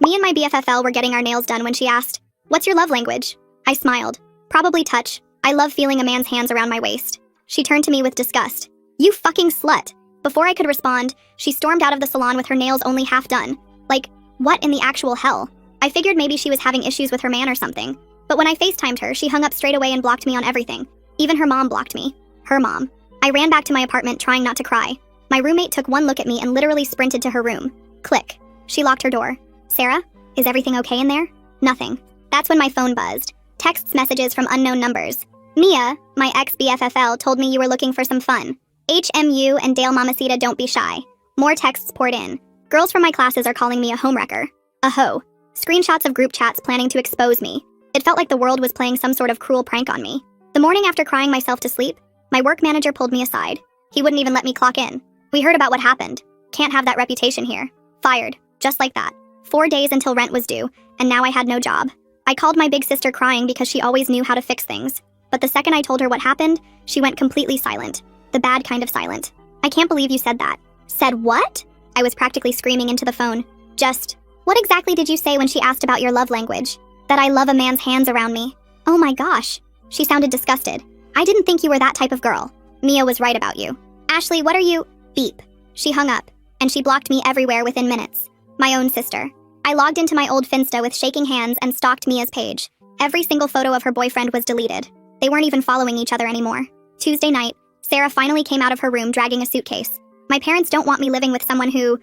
Me and my BFFL were getting our nails done when she asked, "What's your love language?" I smiled. "Probably touch. I love feeling a man's hands around my waist." She turned to me with disgust. "You fucking slut." Before I could respond, she stormed out of the salon with her nails only half done. Like, what in the actual hell? I figured maybe she was having issues with her man or something. But when I FaceTimed her, she hung up straight away and blocked me on everything. Even her mom blocked me. Her mom. I ran back to my apartment trying not to cry. My roommate took one look at me and literally sprinted to her room. Click. She locked her door. "Sarah, is everything okay in there?" Nothing. That's when my phone buzzed. Texts messages from unknown numbers. "Mia, my ex-BFFL, told me you were looking for some fun. HMU and Dale Mamacita, don't be shy." More texts poured in. Girls from my classes are calling me a homewrecker. A hoe. Screenshots of group chats planning to expose me. It felt like the world was playing some sort of cruel prank on me. The morning after crying myself to sleep, my work manager pulled me aside. He wouldn't even let me clock in. "We heard about what happened. Can't have that reputation here." Fired. Just like that. 4 days until rent was due, and now I had no job. I called my big sister crying because she always knew how to fix things. But the second I told her what happened, she went completely silent. The bad kind of silent. "I can't believe you said that." "Said what?" I was practically screaming into the phone. "Just, what exactly did you say when she asked about your love language?" "That I love a man's hands around me." "Oh my gosh." She sounded disgusted. "I didn't think you were that type of girl." "Mia was right about you." "Ashley, what are you—" Beep. She hung up, and she blocked me everywhere within minutes. My own sister. I logged into my old Finsta with shaking hands and stalked Mia's page. Every single photo of her boyfriend was deleted. They weren't even following each other anymore. Tuesday night, Sarah finally came out of her room dragging a suitcase. My parents don't want me living with someone who,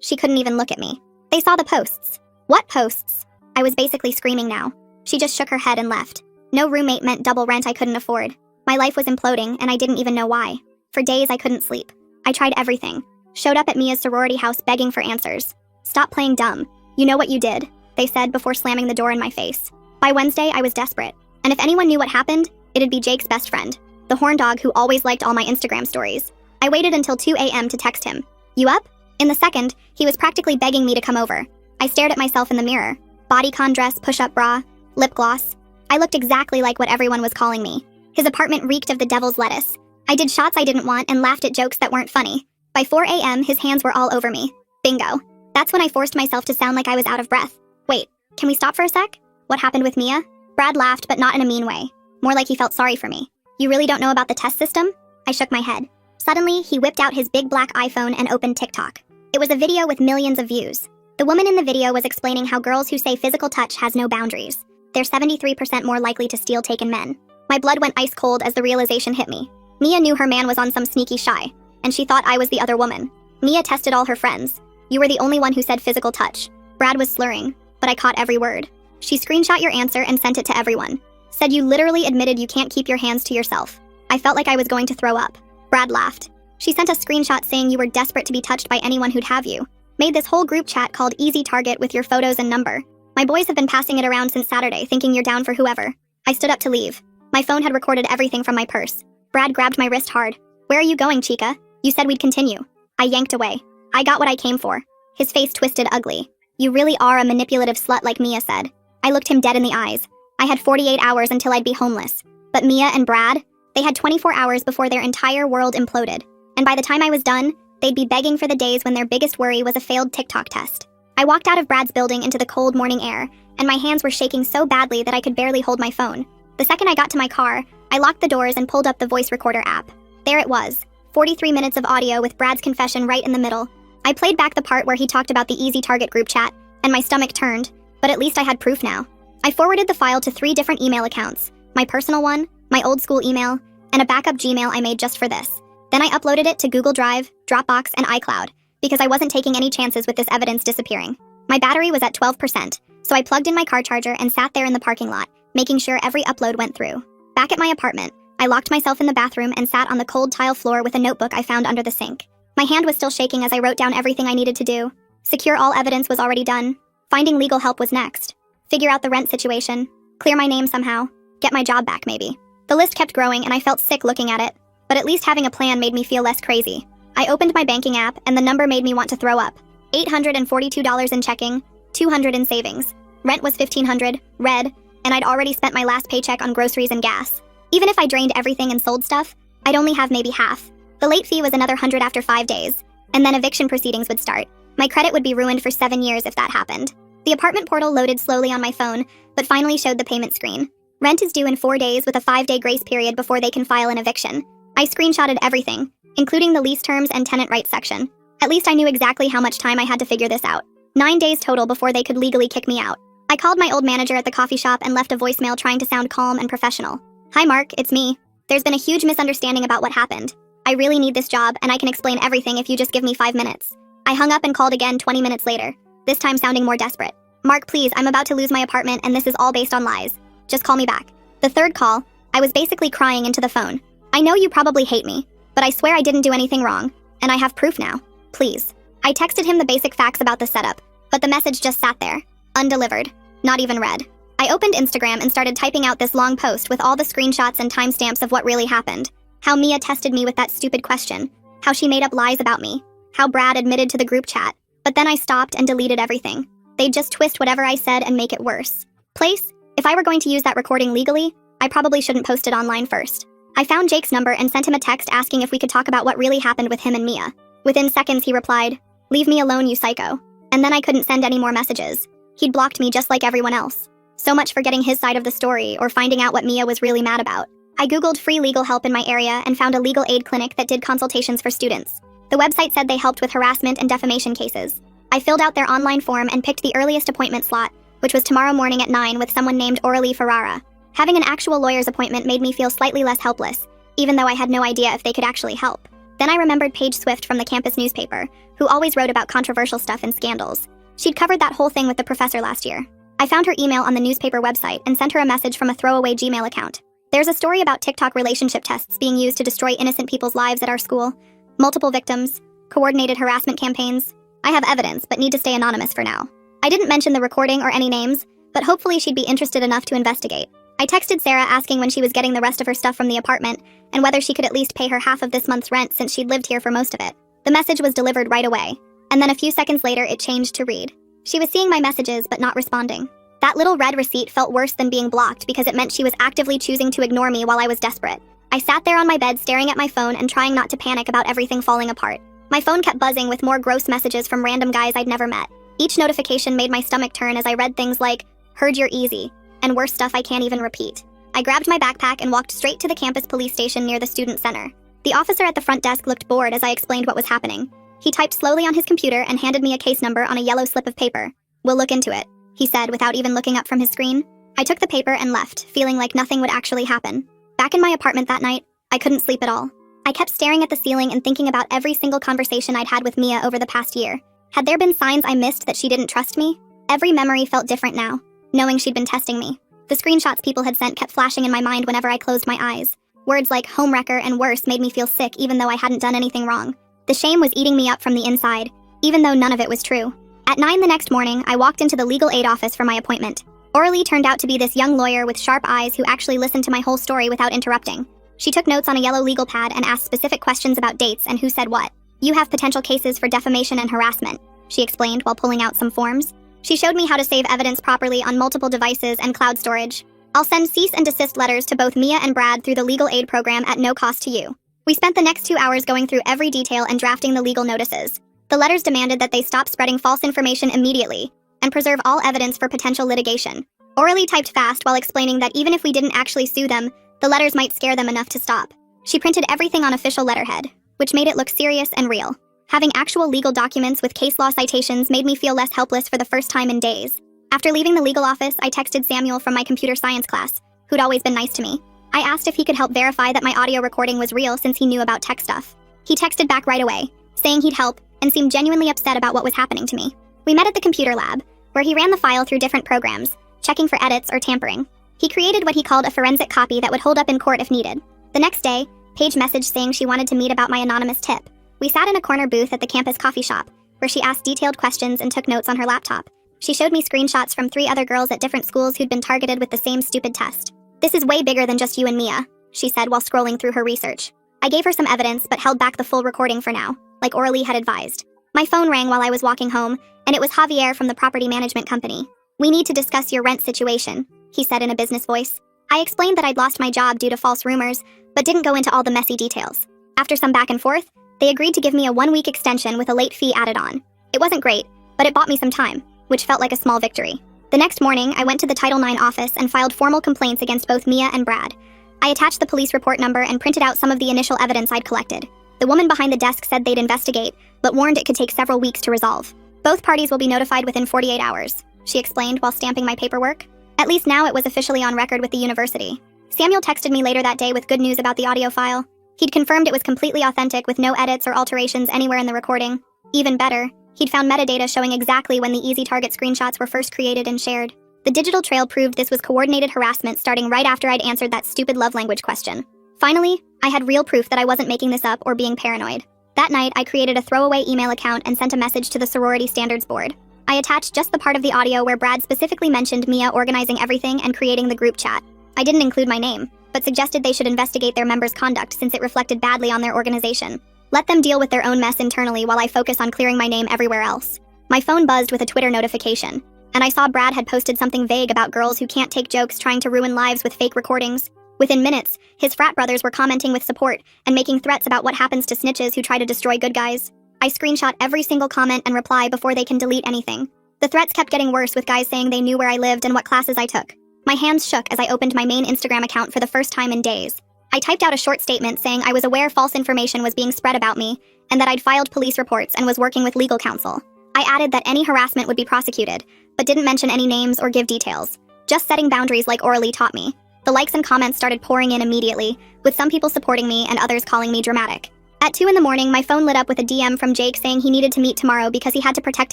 she couldn't even look at me. They saw the posts. "What posts?" I was basically screaming now. She just shook her head and left. No roommate meant double rent I couldn't afford. My life was imploding, and I didn't even know why. For days I couldn't sleep. I tried everything. Showed up at Mia's sorority house begging for answers. "Stop playing dumb. You know what you did," they said before slamming the door in my face. By Wednesday, I was desperate. And if anyone knew what happened, it'd be Jake's best friend, the horn dog who always liked all my Instagram stories. I waited until 2 a.m. to text him. "You up?" In the second, he was practically begging me to come over. I stared at myself in the mirror. Bodycon dress, push-up bra, lip gloss. I looked exactly like what everyone was calling me. His apartment reeked of the devil's lettuce. I did shots I didn't want and laughed at jokes that weren't funny. By 4 a.m., his hands were all over me. Bingo. That's when I forced myself to sound like I was out of breath. "Wait, can we stop for a sec? What happened with Mia?" Brad laughed, but not in a mean way. More like he felt sorry for me. "You really don't know about the test system?" I shook my head. Suddenly, he whipped out his big black iPhone and opened TikTok. It was a video with millions of views. The woman in the video was explaining how girls who say physical touch has no boundaries. They're 73% more likely to steal taken men. My blood went ice cold as the realization hit me. Mia knew her man was on some sneaky shy, and she thought I was the other woman. Mia tested all her friends. "You were the only one who said physical touch." Brad was slurring, but I caught every word. "She screenshot your answer and sent it to everyone. Said you literally admitted you can't keep your hands to yourself." I felt like I was going to throw up. Brad laughed. "She sent a screenshot saying you were desperate to be touched by anyone who'd have you. Made this whole group chat called Easy Target with your photos and number. My boys have been passing it around since Saturday, thinking you're down for whoever." I stood up to leave. My phone had recorded everything from my purse. Brad grabbed my wrist hard. "Where are you going, chica? You said we'd continue." I yanked away. I got what I came for. His face twisted ugly. "You really are a manipulative slut like Mia said." I looked him dead in the eyes. I had 48 hours until I'd be homeless. But Mia and Brad, they had 24 hours before their entire world imploded. And by the time I was done, they'd be begging for the days when their biggest worry was a failed TikTok test. I walked out of Brad's building into the cold morning air, and my hands were shaking so badly that I could barely hold my phone. The second I got to my car, I locked the doors and pulled up the voice recorder app. There it was, 43 minutes of audio with Brad's confession right in the middle. I played back the part where he talked about the Easy Target group chat, and my stomach turned, but at least I had proof now. I forwarded the file to 3 different email accounts, my personal one, my old school email, and a backup Gmail I made just for this. Then I uploaded it to Google Drive, Dropbox, and iCloud, because I wasn't taking any chances with this evidence disappearing. My battery was at 12%, so I plugged in my car charger and sat there in the parking lot, making sure every upload went through. Back at my apartment, I locked myself in the bathroom and sat on the cold tile floor with a notebook I found under the sink. My hand was still shaking as I wrote down everything I needed to do. Secure all evidence was already done. Finding legal help was next. Figure out the rent situation. Clear my name somehow. Get my job back, maybe. The list kept growing and I felt sick looking at it. But at least having a plan made me feel less crazy. I opened my banking app and the number made me want to throw up. $842 in checking, $200 in savings. Rent was $1,500, red, and I'd already spent my last paycheck on groceries and gas. Even if I drained everything and sold stuff, I'd only have maybe half. The late fee was another $100 after 5 days, and then eviction proceedings would start. My credit would be ruined for 7 years if that happened. The apartment portal loaded slowly on my phone, but finally showed the payment screen. Rent is due in 4 days with a 5-day grace period before they can file an eviction. I screenshotted everything, including the lease terms and tenant rights section. At least I knew exactly how much time I had to figure this out. 9 days total before they could legally kick me out. I called my old manager at the coffee shop and left a voicemail trying to sound calm and professional. Hi Mark, it's me. There's been a huge misunderstanding about what happened. I really need this job, and I can explain everything if you just give me 5 minutes. I hung up and called again 20 minutes later, this time sounding more desperate. Mark, please, I'm about to lose my apartment and this is all based on lies. Just call me back. The third call, I was basically crying into the phone. I know you probably hate me, but I swear I didn't do anything wrong, and I have proof now. Please. I texted him the basic facts about the setup, but the message just sat there, undelivered, not even read. I opened Instagram and started typing out this long post with all the screenshots and timestamps of what really happened. How Mia tested me with that stupid question. How she made up lies about me. How Brad admitted to the group chat. But then I stopped and deleted everything. They'd just twist whatever I said and make it worse. Place, if I were going to use that recording legally, I probably shouldn't post it online first. I found Jake's number and sent him a text asking if we could talk about what really happened with him and Mia. Within seconds he replied, "Leave me alone, you psycho." And then I couldn't send any more messages. He'd blocked me just like everyone else. So much for getting his side of the story or finding out what Mia was really mad about. I googled free legal help in my area and found a legal aid clinic that did consultations for students. The website said they helped with harassment and defamation cases. I filled out their online form and picked the earliest appointment slot, which was tomorrow morning at 9 with someone named Aurelie Ferrara. Having an actual lawyer's appointment made me feel slightly less helpless, even though I had no idea if they could actually help. Then I remembered Paige Swift from the campus newspaper, who always wrote about controversial stuff and scandals. She'd covered that whole thing with the professor last year. I found her email on the newspaper website and sent her a message from a throwaway Gmail account. There's a story about TikTok relationship tests being used to destroy innocent people's lives at our school. Multiple victims, coordinated harassment campaigns. I have evidence, but need to stay anonymous for now. I didn't mention the recording or any names, but hopefully she'd be interested enough to investigate. I texted Sarah asking when she was getting the rest of her stuff from the apartment, and whether she could at least pay her half of this month's rent since she'd lived here for most of it. The message was delivered right away, and then a few seconds later it changed to read. She was seeing my messages but not responding. That little red receipt felt worse than being blocked because it meant she was actively choosing to ignore me while I was desperate. I sat there on my bed staring at my phone and trying not to panic about everything falling apart. My phone kept buzzing with more gross messages from random guys I'd never met. Each notification made my stomach turn as I read things like, "Heard you're easy," and worse stuff I can't even repeat. I grabbed my backpack and walked straight to the campus police station near the student center. The officer at the front desk looked bored as I explained what was happening. He typed slowly on his computer and handed me a case number on a yellow slip of paper. "We'll look into it," he said without even looking up from his screen. I took the paper and left, feeling like nothing would actually happen. Back in my apartment that night, I couldn't sleep at all. I kept staring at the ceiling and thinking about every single conversation I'd had with Mia over the past year. Had there been signs I missed that she didn't trust me? Every memory felt different now, knowing she'd been testing me. The screenshots people had sent kept flashing in my mind whenever I closed my eyes. Words like homewrecker and worse made me feel sick even though I hadn't done anything wrong. The shame was eating me up from the inside, even though none of it was true. At 9 the next morning, I walked into the legal aid office for my appointment. Aurelie turned out to be this young lawyer with sharp eyes who actually listened to my whole story without interrupting. She took notes on a yellow legal pad and asked specific questions about dates and who said what. "You have potential cases for defamation and harassment," she explained while pulling out some forms. She showed me how to save evidence properly on multiple devices and cloud storage. "I'll send cease and desist letters to both Mia and Brad through the legal aid program at no cost to you." We spent the next 2 hours going through every detail and drafting the legal notices. The letters demanded that they stop spreading false information immediately and preserve all evidence for potential litigation. Aurelie typed fast while explaining that even if we didn't actually sue them, the letters might scare them enough to stop. She printed everything on official letterhead, which made it look serious and real. Having actual legal documents with case law citations made me feel less helpless for the first time in days. After leaving the legal office, I texted Samuel from my computer science class, who'd always been nice to me. I asked if he could help verify that my audio recording was real since he knew about tech stuff. He texted back right away, saying he'd help, and seemed genuinely upset about what was happening to me. We met at the computer lab, where he ran the file through different programs, checking for edits or tampering. He created what he called a forensic copy that would hold up in court if needed. The next day, Paige messaged saying she wanted to meet about my anonymous tip. We sat in a corner booth at the campus coffee shop, where she asked detailed questions and took notes on her laptop. She showed me screenshots from 3 other girls at different schools who'd been targeted with the same stupid test. "This is way bigger than just you and Mia," she said while scrolling through her research. I gave her some evidence but held back the full recording for now, like Aurelie had advised. My phone rang while I was walking home, and it was Javier from the property management company. "We need to discuss your rent situation," he said in a business voice. I explained that I'd lost my job due to false rumors, but didn't go into all the messy details. After some back and forth, they agreed to give me a 1-week extension with a late fee added on. It wasn't great, but it bought me some time. which felt like a small victory. The next morning, I went to the Title IX office and filed formal complaints against both Mia and Brad. I attached the police report number and printed out some of the initial evidence I'd collected. The woman behind the desk said they'd investigate, but warned it could take several weeks to resolve. Both parties will be notified within 48 hours, she explained while stamping my paperwork. At least now it was officially on record with the university. Samuel texted me later that day with good news about the audio file. He'd confirmed it was completely authentic with no edits or alterations anywhere in the recording. Even better, he'd found metadata showing exactly when the Easy Target screenshots were first created and shared. The digital trail proved this was coordinated harassment starting right after I'd answered that stupid love language question. Finally, I had real proof that I wasn't making this up or being paranoid. That night, I created a throwaway email account and sent a message to the sorority standards board. I attached just the part of the audio where Brad specifically mentioned Mia organizing everything and creating the group chat. I didn't include my name, but suggested they should investigate their members' conduct since it reflected badly on their organization. Let them deal with their own mess internally while I focus on clearing my name everywhere else. My phone buzzed with a Twitter notification, and I saw Brad had posted something vague about girls who can't take jokes trying to ruin lives with fake recordings. Within minutes, his frat brothers were commenting with support and making threats about what happens to snitches who try to destroy good guys. I screenshot every single comment and reply before they can delete anything. The threats kept getting worse with guys saying they knew where I lived and what classes I took. My hands shook as I opened my main Instagram account for the first time in days. I typed out a short statement saying I was aware false information was being spread about me and that I'd filed police reports and was working with legal counsel. I added that any harassment would be prosecuted, but didn't mention any names or give details. Just setting boundaries like orally taught me. The likes and comments started pouring in immediately, with some people supporting me and others calling me dramatic. At 2 in the morning, my phone lit up with a DM from Jake saying he needed to meet tomorrow because he had to protect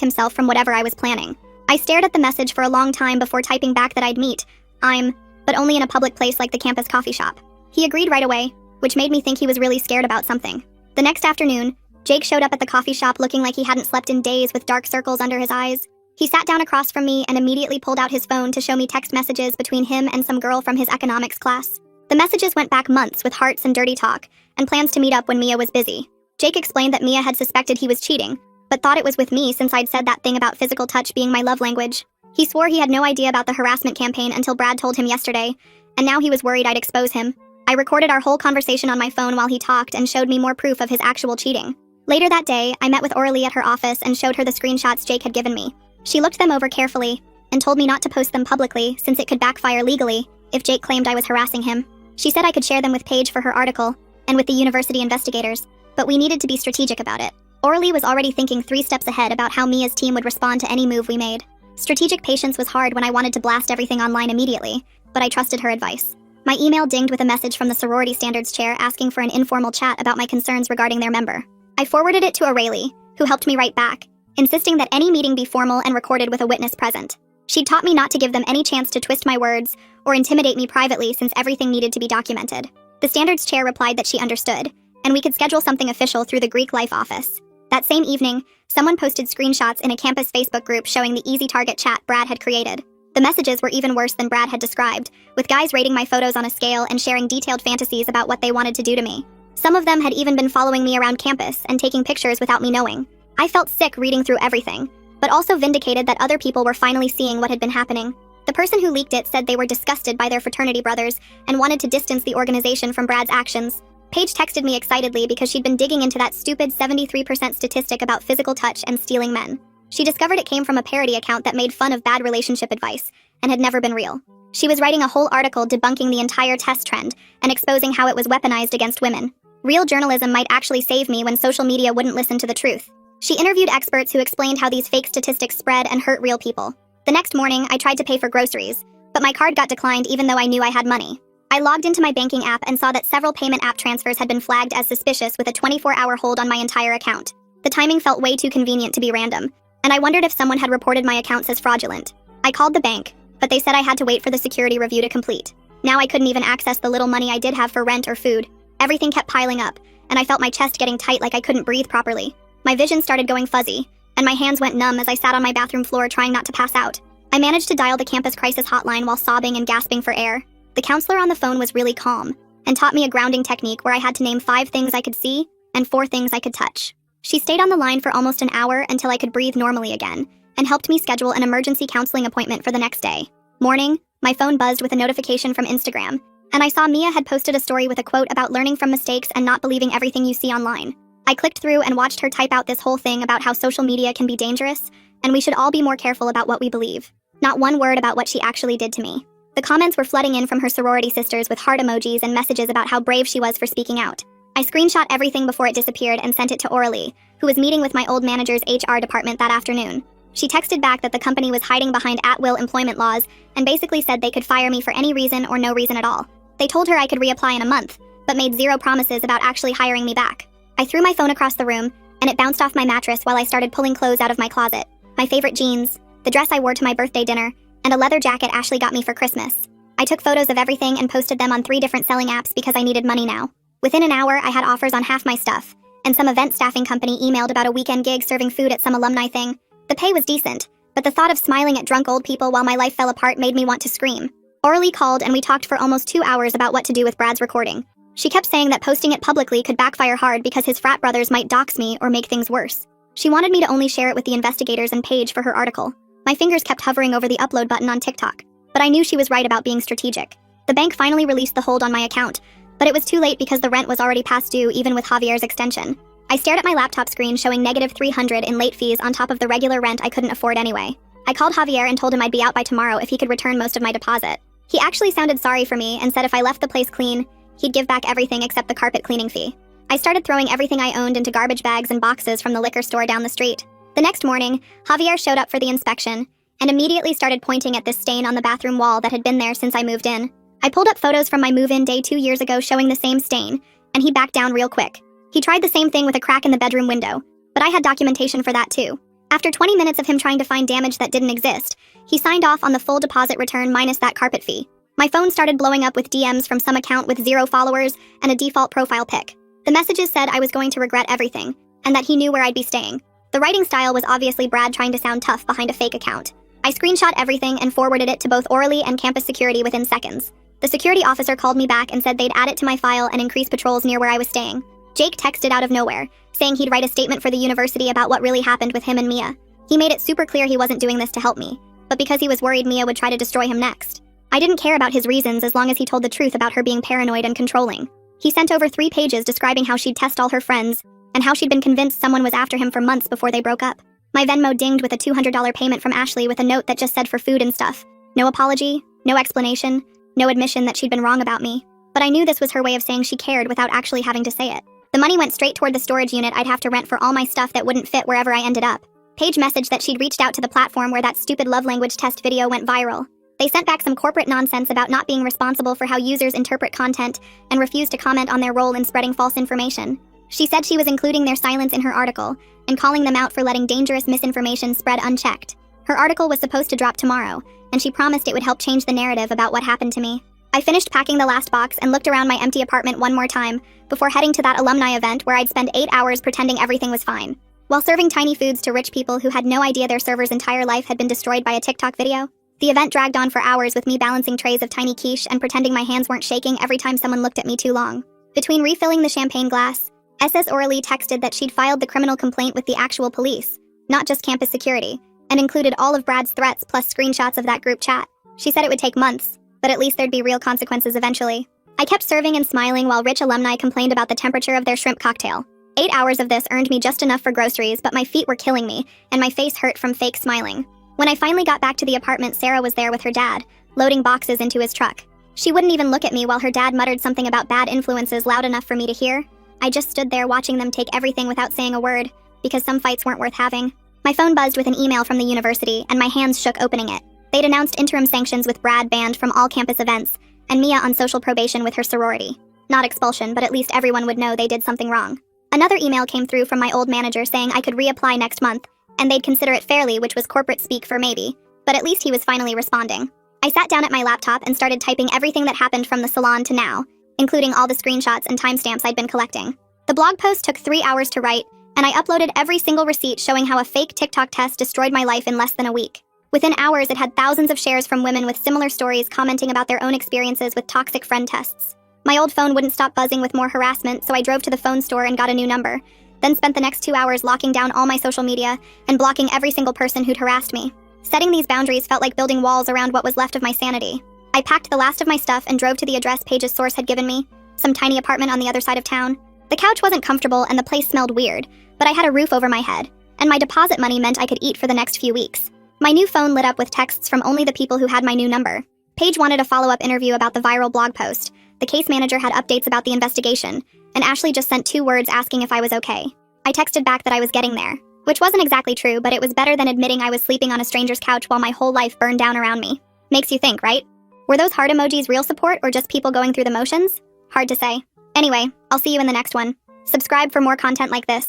himself from whatever I was planning. I stared at the message for a long time before typing back that I'd meet. But only in a public place like the campus coffee shop. He agreed right away, which made me think he was really scared about something. The next afternoon, Jake showed up at the coffee shop looking like he hadn't slept in days with dark circles under his eyes. He sat down across from me and immediately pulled out his phone to show me text messages between him and some girl from his economics class. The messages went back months with hearts and dirty talk, and plans to meet up when Mia was busy. Jake explained that Mia had suspected he was cheating, but thought it was with me since I'd said that thing about physical touch being my love language. He swore he had no idea about the harassment campaign until Brad told him yesterday, and now he was worried I'd expose him. I recorded our whole conversation on my phone while he talked and showed me more proof of his actual cheating. Later that day, I met with Orly at her office and showed her the screenshots Jake had given me. She looked them over carefully and told me not to post them publicly since it could backfire legally if Jake claimed I was harassing him. She said I could share them with Paige for her article and with the university investigators, but we needed to be strategic about it. Orly was already thinking 3 steps ahead about how Mia's team would respond to any move we made. Strategic patience was hard when I wanted to blast everything online immediately, but I trusted her advice. My email dinged with a message from the sorority standards chair asking for an informal chat about my concerns regarding their member. I forwarded it to O'Reilly, who helped me write back, insisting that any meeting be formal and recorded with a witness present. She'd taught me not to give them any chance to twist my words or intimidate me privately since everything needed to be documented. The standards chair replied that she understood, and we could schedule something official through the Greek Life office. That same evening, someone posted screenshots in a campus Facebook group showing the Easy Target chat Brad had created. The messages were even worse than Brad had described, with guys rating my photos on a scale and sharing detailed fantasies about what they wanted to do to me. Some of them had even been following me around campus and taking pictures without me knowing. I felt sick reading through everything, but also vindicated that other people were finally seeing what had been happening. The person who leaked it said they were disgusted by their fraternity brothers and wanted to distance the organization from Brad's actions. Paige texted me excitedly because she'd been digging into that stupid 73% statistic about physical touch and stealing men. She discovered it came from a parody account that made fun of bad relationship advice and had never been real. She was writing a whole article debunking the entire test trend and exposing how it was weaponized against women. Real journalism might actually save me when social media wouldn't listen to the truth. She interviewed experts who explained how these fake statistics spread and hurt real people. The next morning, I tried to pay for groceries, but my card got declined even though I knew I had money. I logged into my banking app and saw that several payment app transfers had been flagged as suspicious with a 24-hour hold on my entire account. The timing felt way too convenient to be random, and I wondered if someone had reported my accounts as fraudulent. I called the bank, but they said I had to wait for the security review to complete. Now I couldn't even access the little money I did have for rent or food. Everything kept piling up, and I felt my chest getting tight like I couldn't breathe properly. My vision started going fuzzy, and my hands went numb as I sat on my bathroom floor trying not to pass out. I managed to dial the campus crisis hotline while sobbing and gasping for air. The counselor on the phone was really calm and taught me a grounding technique where I had to name 5 things I could see and 4 things I could touch. She stayed on the line for almost an hour until I could breathe normally again and helped me schedule an emergency counseling appointment for the next day. Morning, my phone buzzed with a notification from Instagram, and I saw Mia had posted a story with a quote about learning from mistakes and not believing everything you see online. I clicked through and watched her type out this whole thing about how social media can be dangerous and we should all be more careful about what we believe. Not one word about what she actually did to me. The comments were flooding in from her sorority sisters with heart emojis and messages about how brave she was for speaking out. I screenshot everything before it disappeared and sent it to Oralee, who was meeting with my old manager's HR department that afternoon. She texted back that the company was hiding behind at-will employment laws and basically said they could fire me for any reason or no reason at all. They told her I could reapply in a month, but made zero promises about actually hiring me back. I threw my phone across the room, and it bounced off my mattress while I started pulling clothes out of my closet. My favorite jeans, the dress I wore to my birthday dinner, and a leather jacket Ashley got me for Christmas. I took photos of everything and posted them on 3 different selling apps because I needed money now. Within an hour, I had offers on half my stuff, and some event staffing company emailed about a weekend gig serving food at some alumni thing. The pay was decent, but the thought of smiling at drunk old people while my life fell apart made me want to scream. Oralee called and we talked for almost 2 hours about what to do with Brad's recording. She kept saying that posting it publicly could backfire hard because his frat brothers might dox me or make things worse. She wanted me to only share it with the investigators and Paige for her article. My fingers kept hovering over the upload button on TikTok, but I knew she was right about being strategic. The bank finally released the hold on my account, but it was too late because the rent was already past due even with Javier's extension. I stared at my laptop screen showing -300 in late fees on top of the regular rent I couldn't afford anyway. I called Javier and told him I'd be out by tomorrow if he could return most of my deposit. He actually sounded sorry for me and said if I left the place clean, he'd give back everything except the carpet cleaning fee. I started throwing everything I owned into garbage bags and boxes from the liquor store down the street. The next morning, Javier showed up for the inspection and immediately started pointing at this stain on the bathroom wall that had been there since I moved in. I pulled up photos from my move-in day 2 years ago showing the same stain, and he backed down real quick. He tried the same thing with a crack in the bedroom window, but I had documentation for that too. After 20 minutes of him trying to find damage that didn't exist, he signed off on the full deposit return minus that carpet fee. My phone started blowing up with DMs from some account with 0 followers and a default profile pic. The messages said I was going to regret everything, and that he knew where I'd be staying. The writing style was obviously Brad trying to sound tough behind a fake account. I screenshot everything and forwarded it to both Oralee and campus security within seconds. The security officer called me back and said they'd add it to my file and increase patrols near where I was staying. Jake texted out of nowhere, saying he'd write a statement for the university about what really happened with him and Mia. He made it super clear he wasn't doing this to help me, but because he was worried Mia would try to destroy him next. I didn't care about his reasons as long as he told the truth about her being paranoid and controlling. He sent over 3 pages describing how she'd test all her friends, and how she'd been convinced someone was after him for months before they broke up. My Venmo dinged with a $200 payment from Ashley with a note that just said for food and stuff. No apology, no explanation, no admission that she'd been wrong about me. But I knew this was her way of saying she cared without actually having to say it. The money went straight toward the storage unit I'd have to rent for all my stuff that wouldn't fit wherever I ended up. Paige messaged that she'd reached out to the platform where that stupid love language test video went viral. They sent back some corporate nonsense about not being responsible for how users interpret content and refused to comment on their role in spreading false information. She said she was including their silence in her article and calling them out for letting dangerous misinformation spread unchecked. Her article was supposed to drop tomorrow, and she promised it would help change the narrative about what happened to me. I finished packing the last box and looked around my empty apartment one more time before heading to that alumni event where I'd spend 8 hours pretending everything was fine. While serving tiny foods to rich people who had no idea their server's entire life had been destroyed by a TikTok video, the event dragged on for hours with me balancing trays of tiny quiche and pretending my hands weren't shaking every time someone looked at me too long. Between refilling the champagne glass, SS Oralee texted that she'd filed the criminal complaint with the actual police, not just campus security, and included all of Brad's threats plus screenshots of that group chat. She said it would take months, but at least there'd be real consequences eventually. I kept serving and smiling while rich alumni complained about the temperature of their shrimp cocktail. 8 hours of this earned me just enough for groceries, but my feet were killing me, and my face hurt from fake smiling. When I finally got back to the apartment, Sarah was there with her dad, loading boxes into his truck. She wouldn't even look at me while her dad muttered something about bad influences loud enough for me to hear. I just stood there watching them take everything without saying a word, because some fights weren't worth having. My phone buzzed with an email from the university, and my hands shook opening it. They'd announced interim sanctions with Brad banned from all campus events, and Mia on social probation with her sorority. Not expulsion, but at least everyone would know they did something wrong. Another email came through from my old manager saying I could reapply next month, and they'd consider it fairly, which was corporate speak for maybe, but at least he was finally responding. I sat down at my laptop and started typing everything that happened from the salon to now, including all the screenshots and timestamps I'd been collecting. The blog post took 3 hours to write, and I uploaded every single receipt showing how a fake TikTok test destroyed my life in less than a week. Within hours, it had thousands of shares from women with similar stories commenting about their own experiences with toxic friend tests. My old phone wouldn't stop buzzing with more harassment, so I drove to the phone store and got a new number, then spent the next 2 hours locking down all my social media and blocking every single person who'd harassed me. Setting these boundaries felt like building walls around what was left of my sanity. I packed the last of my stuff and drove to the address Paige's source had given me, some tiny apartment on the other side of town. The couch wasn't comfortable and the place smelled weird, but I had a roof over my head. and my deposit money meant I could eat for the next few weeks. My new phone lit up with texts from only the people who had my new number. Paige wanted a follow-up interview about the viral blog post. The case manager had updates about the investigation, and Ashley just sent 2 words asking if I was okay. I texted back that I was getting there, which wasn't exactly true, but it was better than admitting I was sleeping on a stranger's couch while my whole life burned down around me. Makes you think, right? Were those heart emojis real support or just people going through the motions? Hard to say. Anyway, I'll see you in the next one. Subscribe for more content like this.